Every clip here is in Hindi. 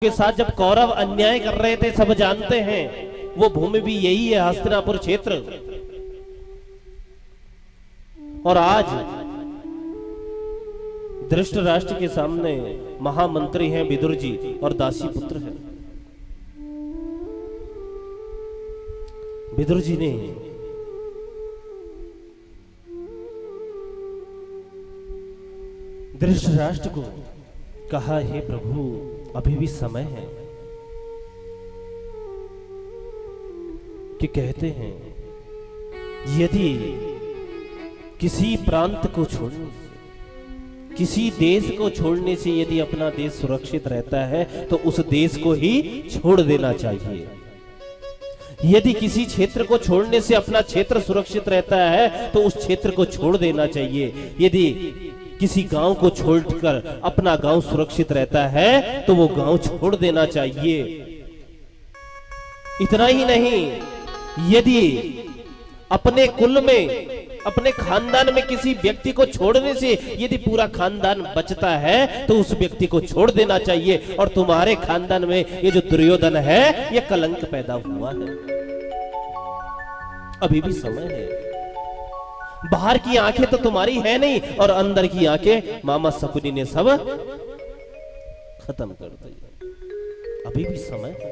के साथ जब कौरव अन्याय कर रहे थे, सब जानते हैं वो भूमि भी यही है, हस्तिनापुर क्षेत्र। और आज धृतराष्ट्र के सामने महामंत्री हैं विदुर जी और दासी पुत्र हैं। विदुर जी ने धृतराष्ट्र को कहा, हे प्रभु अभी भी समय है कि कहते हैं यदि किसी प्रांत को छोड़ने से, किसी देश को छोड़ने से यदि अपना देश सुरक्षित रहता है तो उस देश को ही छोड़ देना चाहिए। यदि किसी क्षेत्र को छोड़ने से अपना क्षेत्र सुरक्षित रहता है तो उस क्षेत्र को छोड़ देना चाहिए। यदि किसी गांव को छोड़कर अपना गांव सुरक्षित रहता है तो वो गांव छोड़ देना चाहिए। इतना ही नहीं, यदि अपने कुल में, अपने खानदान में किसी व्यक्ति को छोड़ने से यदि पूरा खानदान बचता है तो उस व्यक्ति को छोड़ देना चाहिए। और तुम्हारे खानदान में ये जो दुर्योधन है ये कलंक पैदा हुआ है। अभी भी समय है। बाहर की आंखें तो तुम्हारी है नहीं और अंदर की आंखें मामा शकुनी ने सब खत्म कर दी। अभी भी समय है,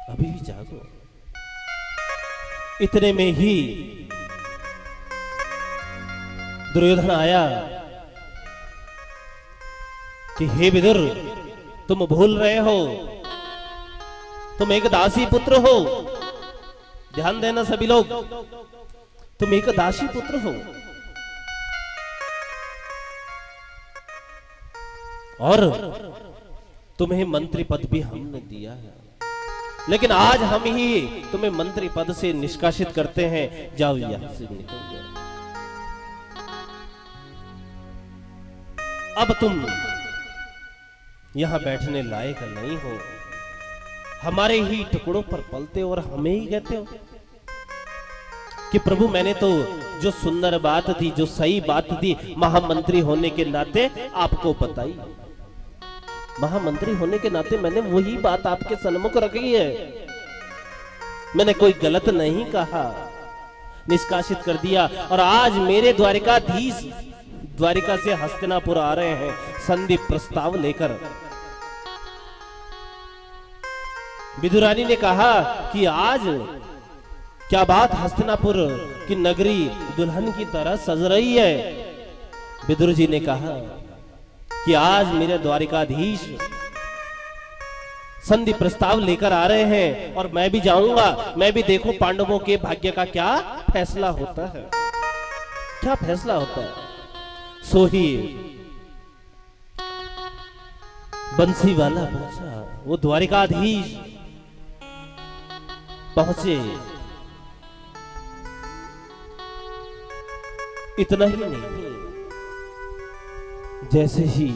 अभी भी जागो। इतने में ही दुर्योधन आया कि हे विदुर, तुम भूल रहे हो, तुम एक दासी पुत्र हो। ध्यान देना सभी लोग, तुम एक दासी पुत्र हो और तुम्हें मंत्री पद भी हमने दिया है, लेकिन आज हम ही तुम्हें मंत्री पद से निष्कासित करते हैं। जाओ यहां से निकल जाओ। अब तुम यहां बैठने लायक नहीं हो। हमारे ही टुकड़ों पर पलते और हमें ही कहते हो कि प्रभु मैंने तो जो सुंदर बात थी, जो सही बात थी महामंत्री होने के नाते आपको बताई। महामंत्री होने के नाते मैंने वही बात आपके सन्मुख रखी है। मैंने कोई गलत नहीं कहा, निष्कासित कर दिया। और आज मेरे द्वारिकाधीश द्वारिका से हस्तिनापुर आ रहे हैं संधि प्रस्ताव लेकर। विदुरानी ने कहा कि आज क्या बात, हस्तिनापुर की नगरी दुल्हन की तरह सज रही है। विदुर जी ने कहा कि आज मेरे द्वारिकाधीश संधि प्रस्ताव लेकर आ रहे हैं और मैं भी जाऊंगा। मैं भी देखूं पांडवों के भाग्य का क्या फैसला होता है, क्या फैसला होता है। सो ही बंसी वाला पहुंचा, वो द्वारिकाधीश पहुंचे। इतना ही नहीं, जैसे ही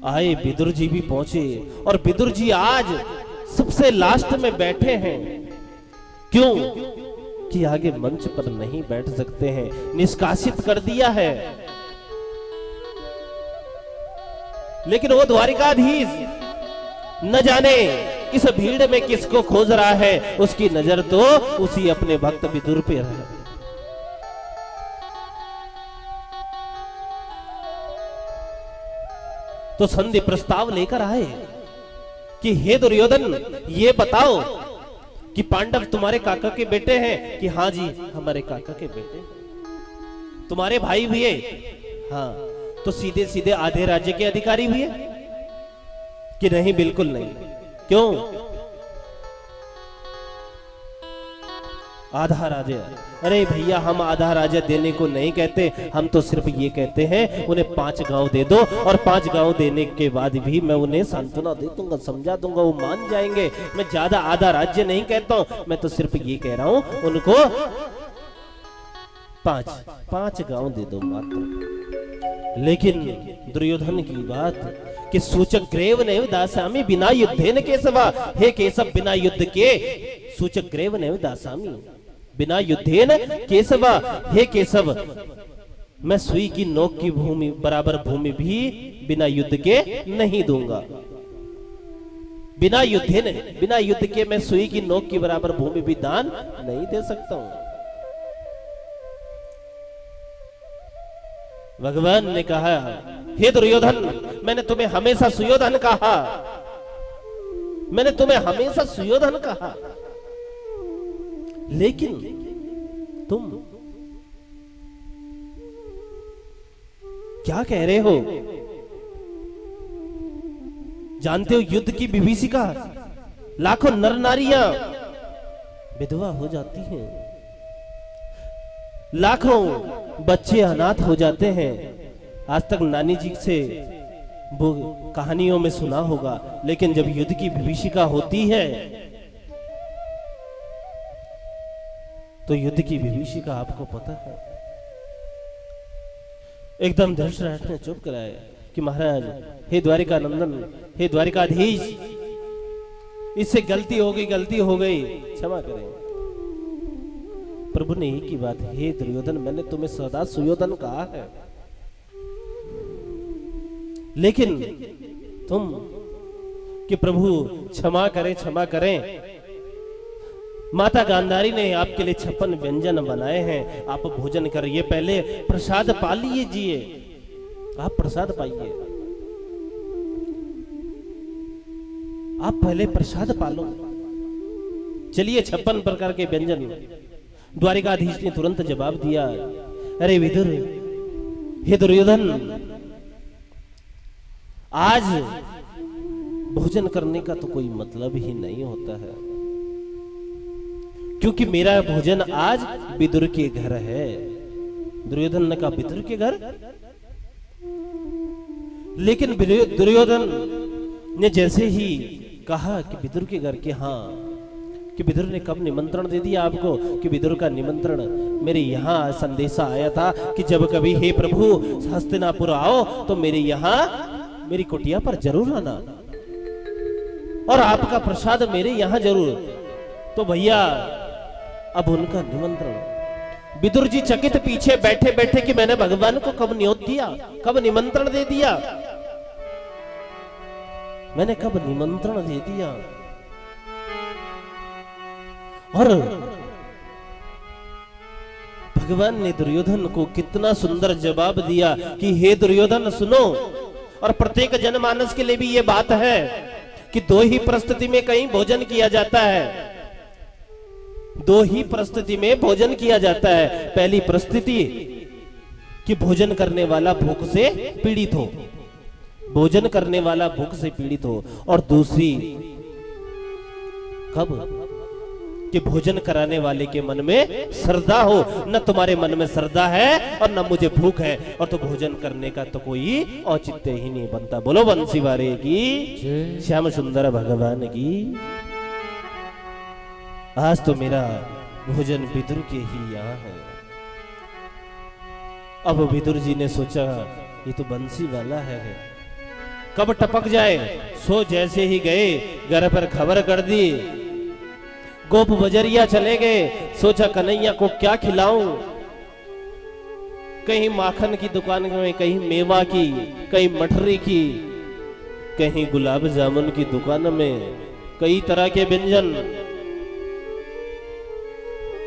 आए विदुर जी भी पहुंचे। और विदुर जी आज सबसे लास्ट में बैठे हैं। क्यों कि आगे मंच पर नहीं बैठ सकते हैं, निष्कासित कर दिया है। लेकिन वो द्वारिकाधीश न जाने इस भीड़ में किसको खोज रहा है, उसकी नजर तो उसी अपने भक्त विदुर पे है। तो संधि प्रस्ताव लेकर आए कि हे दुर्योधन, ये बताओ कि पांडव तुम्हारे काका के बेटे हैं? कि हाँ जी हमारे काका के बेटे। तुम्हारे भाई भी है? हाँ। तो सीधे सीधे आधे राज्य के अधिकारी भी है? कि नहीं, बिल्कुल नहीं। क्यों? आधा राज्य? अरे भैया, हम आधा राज्य देने को नहीं कहते, हम तो सिर्फ ये कहते हैं उन्हें 5 गांव दे दो और 5 गांव देने के बाद भी मैं उन्हें सांत्वना दे दूंगा, समझा दूंगा, वो मान जाएंगे। मैं ज्यादा आधा राज्य नहीं कहता हूं, मैं तो सिर्फ ये कह रहा हूं उनको 5 गांव दे दो मात्र। लेकिन दुर्योधन की बात कि सूचक ग्रेव नैव दासामि बिना युद्धेन केशवा। हे केशव, बिना युद्ध के सूचक ग्रेव नैव दासामि बिना युद्धेन केशवा। हे केशव, मैं सुई की नोक की भूमि बराबर भूमि भी बिना युद्ध के नहीं दूंगा। बिना युद्ध के मैं सुई की नोक के बराबर भूमि भी दान नहीं दे सकता हूं। भगवान ने कहा, हे दुर्योधन, मैंने तुम्हें हमेशा सुयोधन कहा, मैंने तुम्हें हमेशा सुयोधन कहा, लेकिन तुम क्या कह रहे हो? जानते हो युद्ध की विभीषिका लाखों नर नारियां विधवा हो जाती हैं, लाखों बच्चे अनाथ हो जाते हैं। आज तक नानी जी से वो कहानियों में सुना होगा, लेकिन जब युद्ध की विभीषिका होती है तो युद्ध की विभीषिका आपको पता है। एकदम धृतराष्ट्र ने चुप कराया कि महाराज, हे द्वारिका नंदन, हे द्वारिकाधीश, इससे गलती हो गई, क्षमा करें। प्रभु ने एक ही बात, हे दुर्योधन, मैंने तुम्हें सदा सुयोधन कहा है, लेकिन तुम कि प्रभु क्षमा करें। माता गांधारी ने आपके लिए 56 व्यंजन बनाए हैं, आप भोजन करिए, पहले प्रसाद पा लीजिए, आप प्रसाद पाइए, आप पहले प्रसाद पालो। चलिए 56 प्रकार के व्यंजन। द्वारिकाधीश ने तुरंत जवाब दिया, अरे विदुर, हे दुर्योधन, आज भोजन करने का तो कोई मतलब ही नहीं होता है, क्योंकि मेरा भोजन आज विदुर के घर है। दुर्योधन ने कहा, विदुर के घर? लेकिन दुर्योधन ने जैसे ही कहा कि विदुर के घर के, हाँ, कि विदुर ने कब निमंत्रण दे दिया आपको? कि विदुर का निमंत्रण मेरे यहाँ संदेशा आया था कि जब कभी हे प्रभु हस्तिनापुर आओ तो मेरे यहाँ मेरी कुटिया पर जरूर आना, और आपका प्रसाद मेरे यहाँ जरूर। तो भैया अब उनका निमंत्रण, विदुर जी चकित पीछे बैठे बैठे कि मैंने भगवान को कब न्योत दिया, कब निमंत्रण दे दिया, मैंने कब निमंत्रण दे दिया। और भगवान ने दुर्योधन को कितना सुंदर जवाब दिया कि हे दुर्योधन सुनो, और प्रत्येक जनमानस के लिए भी ये बात है कि दो ही परिस्थिति में कहीं भोजन किया जाता है, दो ही परिस्थिति में भोजन किया जाता है। पहली परिस्थिति कि भोजन करने वाला भूख से पीड़ित हो, भोजन करने वाला भूख से पीड़ित हो, और दूसरी कब कि भोजन कराने वाले के मन में श्रद्धा हो। न तुम्हारे मन में श्रद्धा है और न मुझे भूख है, और तो भोजन करने का तो कोई औचित्य ही नहीं बनता। बोलो बंसी वारे की, श्याम सुंदर भगवान की। आज तो मेरा भोजन विदुर के ही यहाँ है। अब विदुर जी ने सोचा ये तो बंसी वाला है, कब टपक जाए। सो जैसे ही गए घर पर खबर कर दी, गोप बजरिया चले गए, सोचा कन्हैया को क्या खिलाऊं। कहीं माखन की दुकान में, कहीं मेवा की, कहीं मठरी की, कहीं गुलाब जामुन की दुकान में, कई तरह के व्यंजन,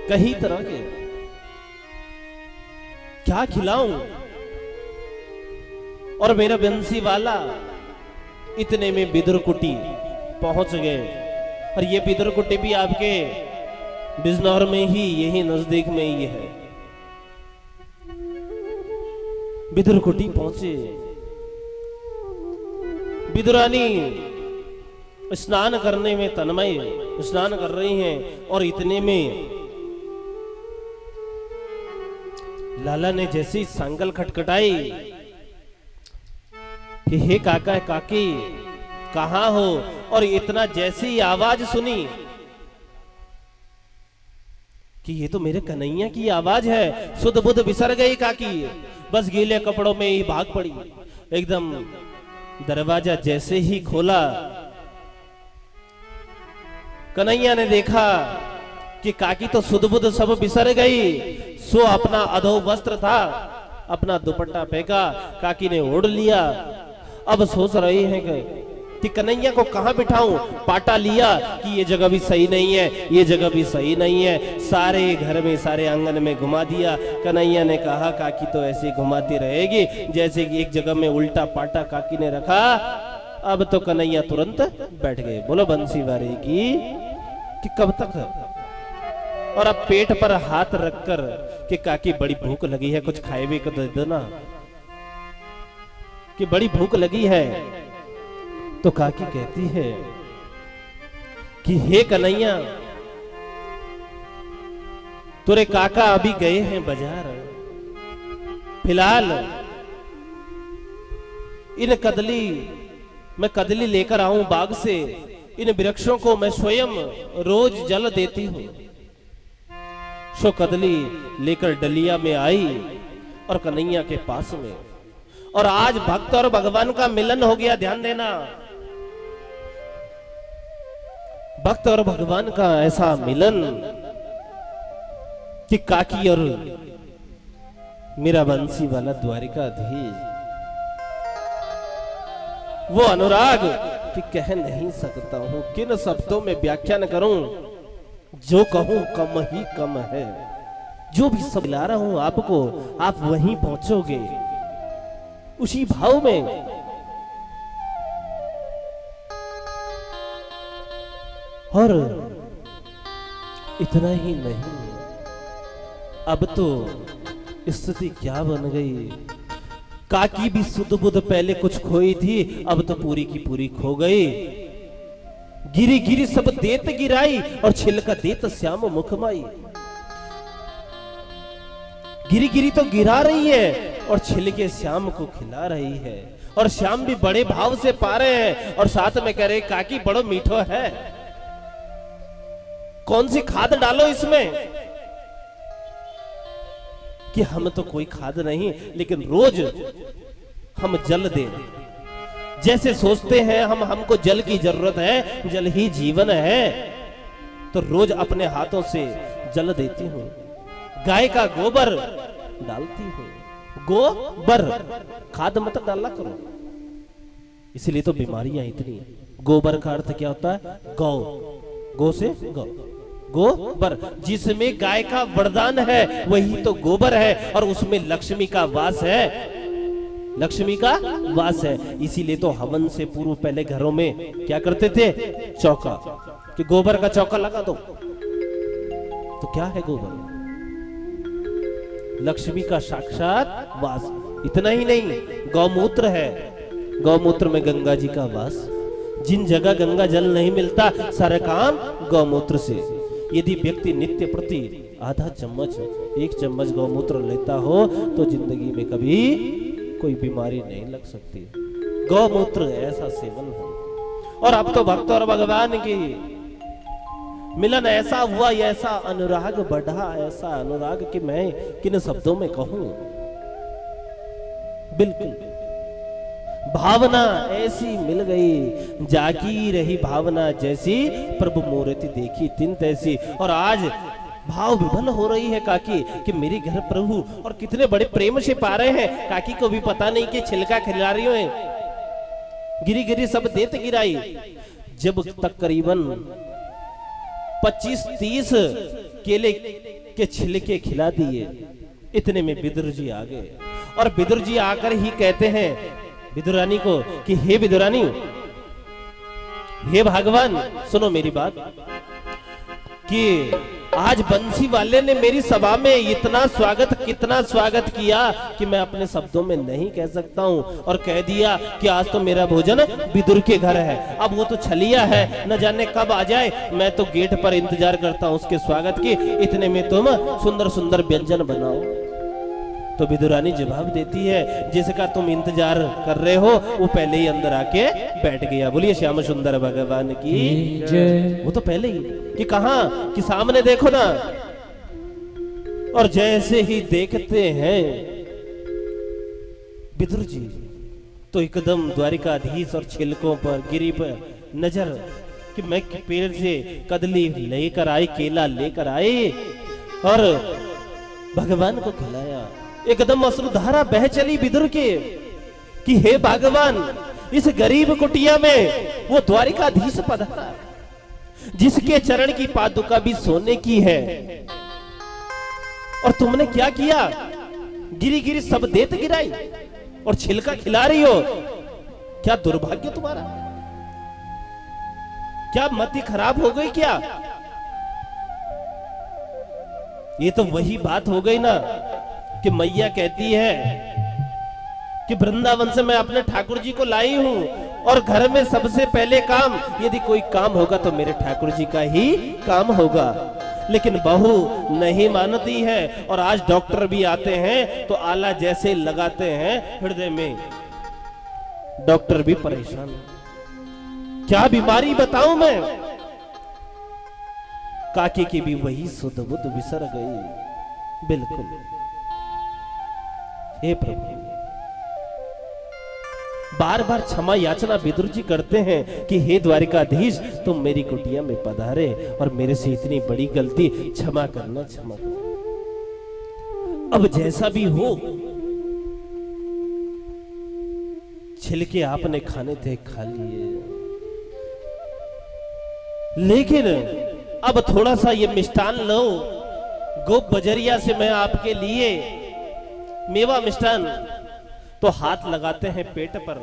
कई तरह के, क्या खिलाऊं। और मेरा बंसी वाला, इतने में विदुर कुटी पहुंच गए। और ये विदुर कुटी भी आपके बिजनौर में ही, यही नजदीक में ही है। विदुर कुटी पहुंचे, विदुरानी स्नान करने में तन्मय स्नान कर रही हैं, और इतने में लाला ने जैसी सांगल खटखटाई कि हे काका काकी कहां हो, और इतना जैसी आवाज सुनी कि ये तो मेरे कन्हैया की आवाज है। सुध बुध बिसर गई काकी, बस गीले कपड़ों में ही भाग पड़ी। एकदम दरवाजा जैसे ही खोला, कन्हैया ने देखा कि काकी तो सुध बुध सब बिसर गई। सो अपना अधो वस्त्र था, अपना दुपट्टा फेंका, काकी ने ओढ़ लिया, अब सोच रहे हैं कि कन्हैया को कहां बिठाऊं। पाटा लिया कि ये जगह भी सही नहीं है, ये जगह भी सही नहीं है। सारे घर में, सारे आंगन में घुमा दिया। कन्हैया ने कहा काकी तो ऐसे घुमाती रहेगी जैसे कि एक जगह में उल्टा पाटा काकी ने रखा। अब तो कन्हैया तुरंत बैठ गए। बोलो बंसी वाले की कि कब तक। और अब पेट पर हाथ रखकर कि काकी बड़ी भूख लगी है, कुछ खाए भी को दे दो ना, कि बड़ी भूख लगी है। तो काकी कहती है कि हे कन्हैया, तुरे काका अभी गए हैं बाजार, फिलहाल इन मैं कदली लेकर आऊं बाग से। इन वृक्षों को मैं स्वयं रोज जल देती हूं। सो कदली लेकर डलिया में आई और कन्हैया के पास में। और आज भक्त और भगवान का मिलन हो गया। ध्यान देना, भक्त और भगवान का ऐसा मिलन कि काकी और मेरा बंसी वाला द्वारिकाधीश, वो अनुराग कि कह नहीं सकता हूं, किन शब्दों में व्याख्यान करूं। जो कहूं कम ही कम है। जो भी सब ला रहा हूं आपको, आप वहीं पहुंचोगे उसी भाव में। और इतना ही नहीं, अब तो स्थिति क्या बन गई। काकी भी सुध बुध पहले कुछ खोई थी, अब तो पूरी की पूरी खो गई। गिरी गिरी सब देत गिराई और छिलका देत श्याम मुखमाई। गिरी गिरी तो गिरा रही है और छिलके श्याम को खिला रही है। और श्याम भी बड़े भाव से पा रहे हैं और साथ में कह रहे काकी बड़ो मीठो है, कौन सी खाद डालो इसमें। कि हम तो कोई खाद नहीं, लेकिन रोज हम जल दें। जैसे सोचते हैं हमको जल की जरूरत है, जल ही जीवन है, तो रोज अपने हाथों से जल देती हूँ। गाय का गोबर डालती हूँ। गोबर, खाद मत डाला करो, इसलिए तो बीमारियां इतनी। गोबर का अर्थ क्या होता है? गौ, गौ से गौ, गोबर, जिसमें गाय का वरदान है वही तो गोबर है। और उसमें लक्ष्मी का वास है, लक्ष्मी का वास है। इसीलिए तो हवन से पूर्व पहले घरों में क्या करते थे? चौका, कि गोबर का चौका लगा दो। तो क्या है गोबर? लक्ष्मी का साक्षात वास। इतना ही नहीं, गौमूत्र है, गौमूत्र में गंगा जी का वास। जिन जगह गंगा जल नहीं मिलता, सारा काम गौमूत्र से। यदि व्यक्ति नित्य प्रति आधा चम्मच, 1 चम्मच गौमूत्र लेता हो तो जिंदगी में कभी कोई बीमारी नहीं लग सकती। गौमूत्र ऐसा सेवन है। और अब तो भक्त और भगवान की मिलन ऐसा हुआ, ऐसा अनुराग बढ़ा, ऐसा अनुराग कि मैं किन शब्दों में कहूं। बिल्कुल भावना ऐसी मिल गई, जागी रही भावना जैसी, प्रभु मूर्ति देखी तिन तैसी। और आज भाव विभल हो रही है काकी कि मेरे घर प्रभु, और कितने बड़े प्रेम से पा रहे हैं। काकी को भी पता नहीं कि छिलका खिला रही है, गिरी गिरी सब देत गिराई। जब तकरीबन 25-30 केले के छिलके खिला दिए, इतने में विदुर जी आ गए। और विदुर जी आकर ही कहते हैं विदुरानी को कि हे विदुरानी, हे भगवान, सुनो मेरी बात, कि आज बंसी वाले ने मेरी सभा में इतना स्वागत, कितना स्वागत किया कि मैं अपने शब्दों में नहीं कह सकता हूं। और कह दिया कि आज तो मेरा भोजन विदुर के घर है। अब वो तो छलिया है, न जाने कब आ जाए। मैं तो गेट पर इंतजार करता हूं उसके स्वागत की। इतने में तुम सुंदर सुंदर व्यंजन बनाओ। तो विदुरानी जवाब देती है, जिसका तुम इंतजार कर रहे हो वो पहले ही अंदर आके बैठ गया। बोलिए श्याम सुंदर भगवान की जय। वो तो पहले ही कि कहां, कि सामने देखो ना। और जैसे ही देखते हैं विदुर जी, तो एकदम द्वारिकाधीश और छिलकों पर, गिरी पर नजर, कि मैं पेड़ से कदली लेकर आई, केला लेकर आए और भगवान को खिलाया। एकदम अश्रुधारा बह चली विदुर के कि हे भगवान, इस गरीब कुटिया में वो द्वारिकाधीश पधारा, जिसके चरण की पादुका भी सोने की है। और तुमने क्या किया? गिरी गिरी सब देत गिराई और छिलका खिला रही हो। क्या दुर्भाग्य तुम्हारा? क्या मति खराब हो गई क्या? ये तो वही बात हो गई ना कि मैया कहती है कि वृंदावन से मैं अपने ठाकुर जी को लाई हूं और घर में सबसे पहले काम, यदि कोई काम होगा तो मेरे ठाकुर जी का ही काम होगा। लेकिन बहू नहीं मानती है और आज डॉक्टर भी आते हैं तो आला जैसे लगाते हैं हृदय में, डॉक्टर भी परेशान। क्या बीमारी बताऊं मैं? काके की भी वही सुध बुध बिसर गई। बिल्कुल हे प्रभु, बार बार क्षमा याचना विदुर जी करते हैं कि हे द्वारिकाधीश, तुम मेरी कुटिया में पधारे और मेरे से इतनी बड़ी गलती क्षमा करना, क्षमा करना। अब जैसा भी हो, छिलके आपने खाने थे खा लिए, लेकिन अब थोड़ा सा ये मिष्टान लो। गोप बजरिया से मैं आपके लिए मेवा मिष्टान, तो हाथ लगाते हैं पेट पर